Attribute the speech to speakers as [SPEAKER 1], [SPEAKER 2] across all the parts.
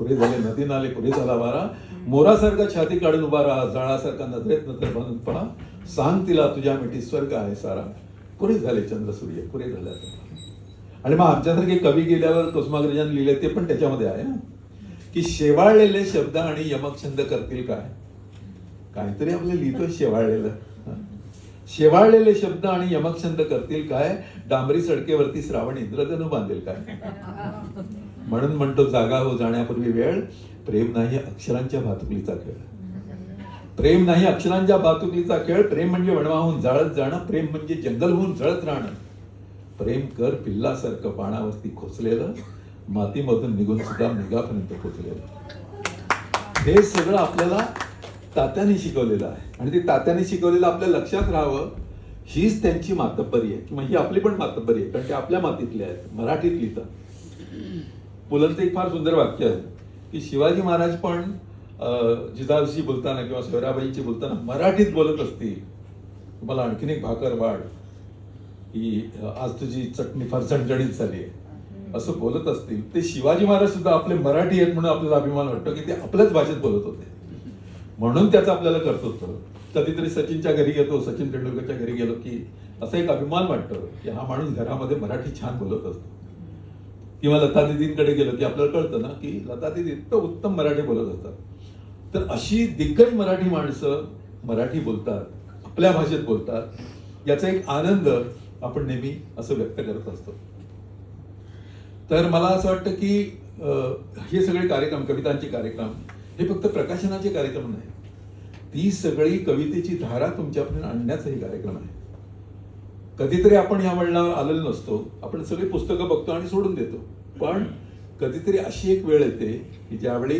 [SPEAKER 1] पुरे झाले नदी नाले, पुरे झाला वारा, मोरासारखा छाती काढून उभा राहा, जाळासारखा नजरेत नजर बांधून पहा, सांग तिला तुझ्या मिठी स्वर्ग आहे सारा, पुरे झाले चंद्र सूर्य, पुरे झाले. आणि मग आमच्यासारखे कवी गेल्यावर कुसुमाग्रजांनी लिहिले ते पण त्याच्यामध्ये आहे ना, की शेवाळलेले शब्द आणि यमक छंद करतील काय. काहीतरी आपलं लिहितो शेवाळलेलं. शेवाळलेले शब्द आणि यमक छंद करतील काय, डांबरी सडकेवरती श्रावण इंद्रधनु बांधेल काय. म्हणून म्हणतो जागा हो जाण्यापूर्वी वेळ, प्रेम नाही अक्षरांच्या भातुकलीचा खेळ. प्रेम नाही अक्षरांच्या भातुकलीचा खेळ. प्रेम म्हणजे वणवाहून जाळत जाणं, प्रेम म्हणजे जंगल होऊन जळत राहणं. प्रेम कर पिल्लासारखं पाण्यावरती खोचलेलं, मातीमधून निघून सुद्धा मेघापर्यंत पोचलेलं. हे सगळं आपल्याला तात्याने शिकवलेलं आहे. आणि ते तात्याने शिकवलेलं आपल्या लक्षात राहावं, हीच त्यांची मातब्बरी आहे किंवा ही आपली पण मातब्बरी आहे, कारण ते आपल्या मातीतले आहेत, मराठीत लिहितात. पुलंचं एक फार सुंदर वाक्य आहे की शिवाजी महाराज पण जिजाऊशी बोलताना किंवा सोयराबाईंशी बोलताना मराठीत बोलत असतील. तुम्हाला आणखीन एक भाकर वाढ, की आज तुझी चटणी फार झणझणीत झाली आहे, असं बोलत असतील. ते शिवाजी महाराज सुद्धा आपले मराठी आहेत म्हणून आपल्याला अभिमान वाटतो की ते आपल्याच भाषेत बोलत होते, म्हणून त्याचं आपल्याला कर्तृत्व. कधीतरी सचिनच्या घरी गेलो, सचिन तेंडुलकरच्या घरी गेलो की असा एक अभिमान वाटतो की हा माणूस घरामध्ये मराठी छान बोलत असतो. किंवा लता दिदींकडे गेलो की आपल्याला कळतं ना की लता दिदी इतकं उत्तम मराठी बोलत असतात. तर अशी दिग्गज मराठी माणसं मराठी बोलतात, आपल्या भाषेत बोलतात, याचा एक आनंद आपण नेहमी असं व्यक्त करत असतो. तर मला असं वाटतं की हे सगळे कार्यक्रम, कवितांचे कार्यक्रम, हे फक्त प्रकाशनाचे कार्यक्रम नाही, ती सगळी कवितेची धारा तुमच्यापर्यंत आणण्याचाही कार्यक्रम आहे. कधीतरी आपण ह्या वळणावर आलेलो नसतो, आपण सगळी पुस्तकं बघतो आणि सोडून देतो. पण कधीतरी अशी एक वेळ येते की ज्यावेळी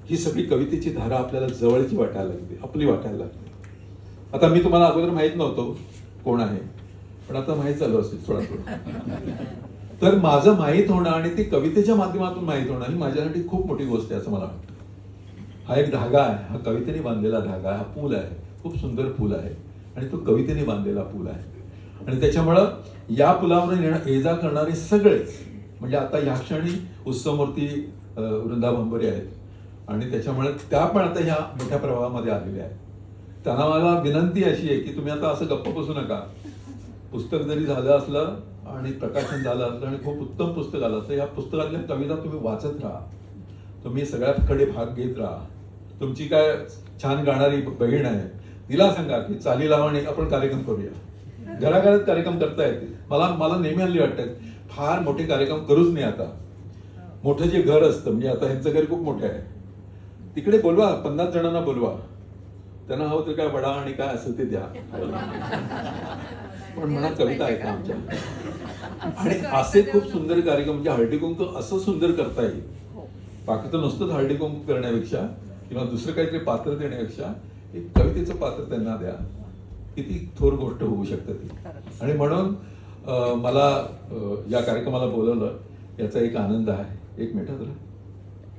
[SPEAKER 1] ही सगळी कवितेची धारा आपल्याला जवळची वाटायला लागते, आपली वाटायला लागते. आता मी तुम्हाला अगोदर माहित नव्हतो कोण आहे, पण आता माहीत झालं असेल थोडा थोडा. तर माझं माहीत होणं आणि ते कवितेच्या माध्यमातून माहीत होणं ही माझ्यासाठी खूप मोठी गोष्ट आहे असं मला वाटतं. हा एक धागा आहे, हा कवितेने बांधलेला धागा, हा पूल आहे, खूप सुंदर पूल आहे आणि तो कवितेने बांधलेला पूल आहे. आणि त्याच्यामुळं या पुलावर ये जा करणारे सगळेच, म्हणजे आता ह्या क्षणी उत्सवमूर्ती वृंदा भांबरे आहेत आणि त्याच्यामुळे त्या पण आता ह्या मोठ्या प्रवाहामध्ये आलेल्या आहेत. त्यांना मला विनंती अशी आहे की तुम्ही आता असं गप्प बसू नका. पुस्तक जरी झालं असलं आणि प्रकाशन झालं असलं आणि खूप उत्तम पुस्तक आलं तर या पुस्तकातल्या कविता तुम्ही वाचत राहा, तुम्ही सगळ्याकडे भाग घेत राहा. तुमची काय छान गाणारी बहीण आहे, तिला सांगा की चाली लावा आणि आपण कार्यक्रम करूया. घराघरात कार्यक्रम करता येतील. मला नेहमी हल्ली वाटतं फार मोठे कार्यक्रम करूच नाही आता. मोठं जे घर असतं, म्हणजे आता ह्यांचं घर खूप मोठं आहे, तिकडे बोलवा, 50 जणांना बोलवा, त्यांना हवं तर काय वडा आणि काय असेल ते द्या, पण म्हणा कविता ऐका आमच्या. आणि असे खूप सुंदर कार्यक्रम, म्हणजे हळदी कुंकू असं सुंदर करता येईल. बाकी तर नुसतंच हळदी कुंकू करण्यापेक्षा किंवा दुसरं काहीतरी पात्र देण्यापेक्षा एक कवितेचं पात्र त्यांना द्या, किती थोर गोष्ट होऊ शकते ती. आणि म्हणून मला या कार्यक्रमाला बोलवलं याचा एक आनंद आहे. एक मिनिट जरा